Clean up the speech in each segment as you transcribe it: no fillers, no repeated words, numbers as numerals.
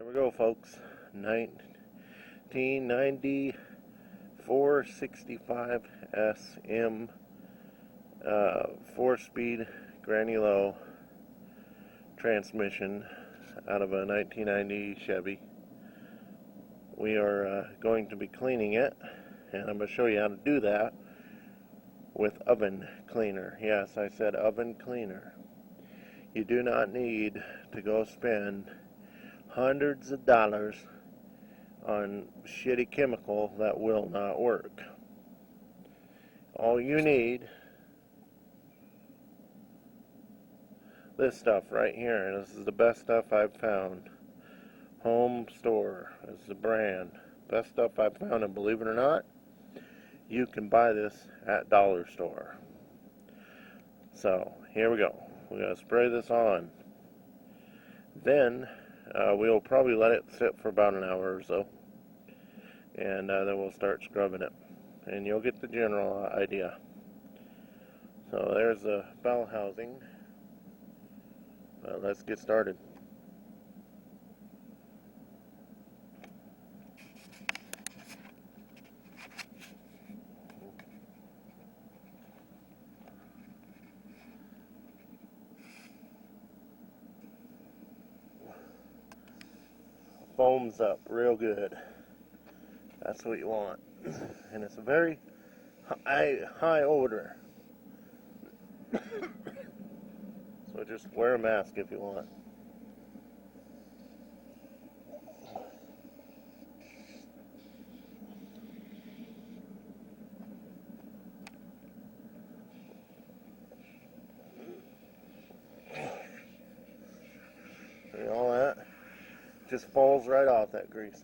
Here we go, folks. 1990 465 SM 4-speed granny low transmission out of a 1990 Chevy. We are going to be cleaning it, and I'm going to show you how to do that with oven cleaner. Yes, I said oven cleaner. You do not need to go spend hundreds of dollars on shitty chemical that will not work. All you need, this stuff right here, and this is the best stuff I've found. Home Store is the brand. Best stuff I've found, and believe it or not, you can buy this at dollar store. So here we go. We're going to spray this on. Then we'll probably let it sit for about an hour or so, and then we'll start scrubbing it, and you'll get the general idea. So there's the bell housing. Let's get started. Foams up real good. That's what you want. And it's a very high odor. So just wear a mask if you want. See all that? Just falls right off that grease.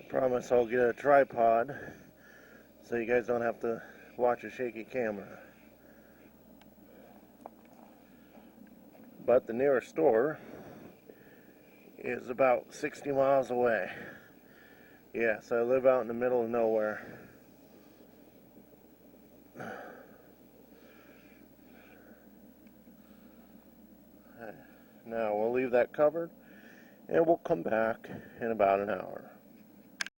Promise I'll get a tripod so you guys don't have to watch a shaky camera. But the nearest store is about 60 miles away. Yes, I live out in the middle of nowhere. Now we'll leave that covered, and we'll come back in about an hour.